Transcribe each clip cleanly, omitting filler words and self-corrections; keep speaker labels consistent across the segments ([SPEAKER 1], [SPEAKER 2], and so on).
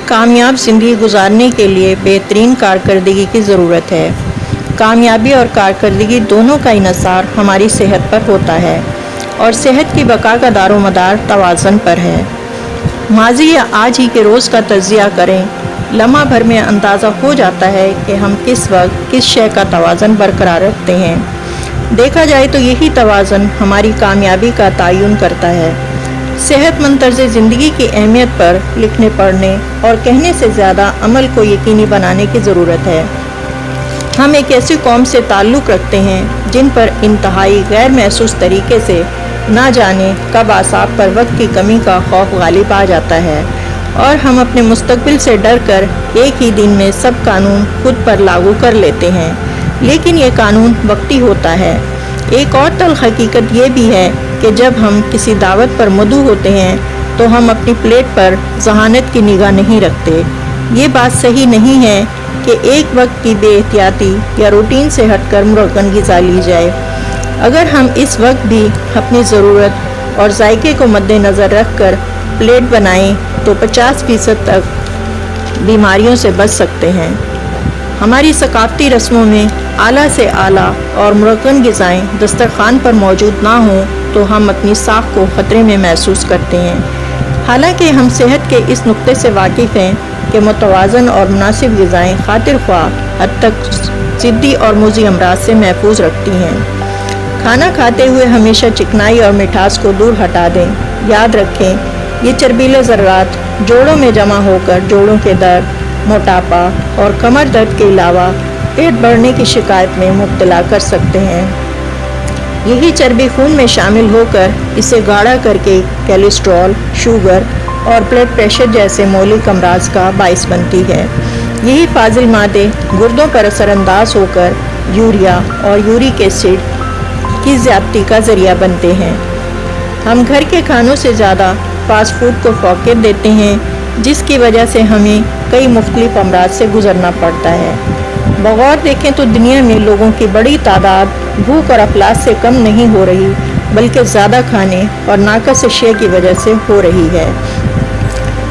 [SPEAKER 1] کامیاب زندگی گزارنے کے لیے بہترین کارکردگی کی ضرورت ہے۔ کامیابی اور کارکردگی دونوں کا انحصار ہماری صحت پر ہوتا ہے اور صحت کی بقا کا دار و مدار توازن پر ہے۔ ماضی یا آج ہی کے روز کا تجزیہ کریں، لمحہ بھر میں اندازہ ہو جاتا ہے کہ ہم کس وقت کس شے کا توازن برقرار رکھتے ہیں۔ دیکھا جائے تو یہی توازن ہماری کامیابی کا تعین کرتا ہے۔ صحت مند طرز زندگی کی اہمیت پر لکھنے پڑھنے اور کہنے سے زیادہ عمل کو یقینی بنانے کی ضرورت ہے۔ ہم ایک ایسی قوم سے تعلق رکھتے ہیں جن پر انتہائی غیر محسوس طریقے سے نہ جانے کب اعصاب پر وقت کی کمی کا خوف غالب آ جاتا ہے اور ہم اپنے مستقبل سے ڈر کر ایک ہی دن میں سب قانون خود پر لاگو کر لیتے ہیں، لیکن یہ قانون وقتی ہوتا ہے۔ ایک اور تلخ حقیقت یہ بھی ہے کہ جب ہم کسی دعوت پر مدعو ہوتے ہیں تو ہم اپنی پلیٹ پر ذہانت کی نگاہ نہیں رکھتے۔ یہ بات صحیح نہیں ہے کہ ایک وقت کی بے احتیاطی یا روٹین سے ہٹ کر مرغن غذا لی جائے۔ اگر ہم اس وقت بھی اپنی ضرورت اور ذائقے کو مد نظر رکھ کر پلیٹ بنائیں تو 50% تک بیماریوں سے بچ سکتے ہیں۔ ہماری ثقافتی رسموں میں اعلیٰ سے اعلیٰ اور مرغن غذائیں دسترخوان پر موجود نہ ہوں تو ہم اپنی ساکھ کو خطرے میں محسوس کرتے ہیں۔ حالانکہ ہم صحت کے اس نقطے سے واقف ہیں کہ متوازن اور مناسب غذائیں خاطر خواہ حد تک ضدی اور مضر امراض سے محفوظ رکھتی ہیں۔ کھانا کھاتے ہوئے ہمیشہ چکنائی اور مٹھاس کو دور ہٹا دیں۔ یاد رکھیں، یہ چربیلے ذرات جوڑوں میں جمع ہو کر جوڑوں کے درد، موٹاپا اور کمر درد کے علاوہ پیٹ بڑھنے کی شکایت میں مبتلا کر سکتے ہیں۔ یہی چربی خون میں شامل ہو کر اسے گاڑھا کر کے کولیسٹرول، شوگر اور بلڈ پریشر جیسے مہلک امراض کا باعث بنتی ہے۔ یہی فاضل مادے گردوں پر اثر انداز ہو کر یوریا اور یورک ایسڈ کی زیادتی کا ذریعہ بنتے ہیں۔ ہم گھر کے کھانوں سے زیادہ فاسٹ فوڈ کو فوقیت دیتے ہیں، جس کی وجہ سے ہمیں کئی مختلف امراض سے گزرنا پڑتا ہے۔ بغور دیکھیں تو دنیا میں لوگوں کی بڑی تعداد بھوک اور افلاس سے کم نہیں ہو رہی، بلکہ زیادہ کھانے اور ناقص اشیاء کی وجہ سے ہو رہی ہے۔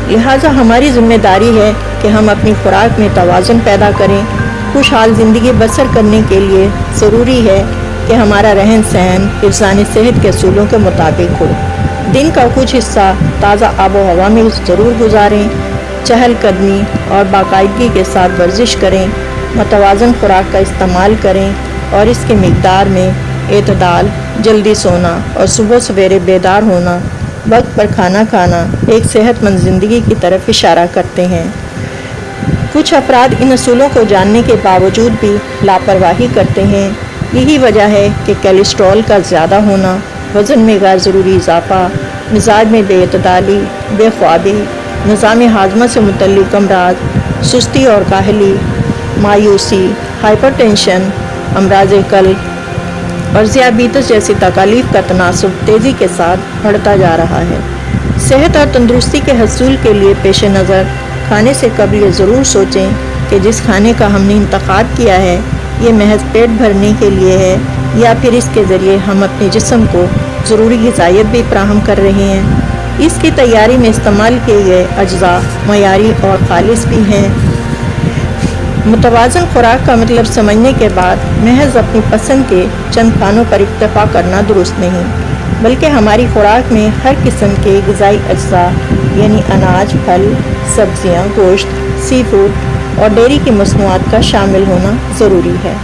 [SPEAKER 1] لہٰذا ہماری ذمہ داری ہے کہ ہم اپنی خوراک میں توازن پیدا کریں۔ خوشحال زندگی بسر کرنے کے لیے ضروری ہے کہ ہمارا رہن سہن حفظان صحت کے اصولوں کے مطابق ہو۔ دن کا کچھ حصہ تازہ آب و ہوا میں ضرور گزاریں، چہل قدمی اور باقاعدگی کے ساتھ ورزش کریں، متوازن خوراک کا استعمال کریں اور اس کی مقدار میں اعتدال، جلدی سونا اور صبح سویرے بیدار ہونا، وقت پر کھانا کھانا ایک صحت مند زندگی کی طرف اشارہ کرتے ہیں۔ کچھ افراد ان اصولوں کو جاننے کے باوجود بھی لاپرواہی کرتے ہیں۔ یہی وجہ ہے کہ کولیسٹرول کا زیادہ ہونا، وزن میں غیر ضروری اضافہ، مزاج میں بے اعتدالی، بے خوابی، نظام ہاضمہ سے متعلق امراض، سستی اور کاہلی، مایوسی، ہائپر ٹینشن، امراض قلب اور ذیابیطس جیسی تکالیف کا تناسب تیزی کے ساتھ بڑھتا جا رہا ہے۔ صحت اور تندرستی کے حصول کے لیے پیش نظر کھانے سے قبل یہ ضرور سوچیں کہ جس کھانے کا ہم نے انتخاب کیا ہے یہ محض پیٹ بھرنے کے لیے ہے یا پھر اس کے ذریعے ہم اپنے جسم کو ضروری غذائیت بھی فراہم کر رہے ہیں۔ اس کی تیاری میں استعمال کیے گئے اجزاء معیاری اور خالص بھی ہیں۔ متوازن خوراک کا مطلب سمجھنے کے بعد محض اپنی پسند کے چند کھانوں پر اکتفا کرنا درست نہیں، بلکہ ہماری خوراک میں ہر قسم کے غذائی اجزاء یعنی اناج، پھل، سبزیاں، گوشت، سی فوڈ اور ڈیری کی مصنوعات کا شامل ہونا ضروری ہے۔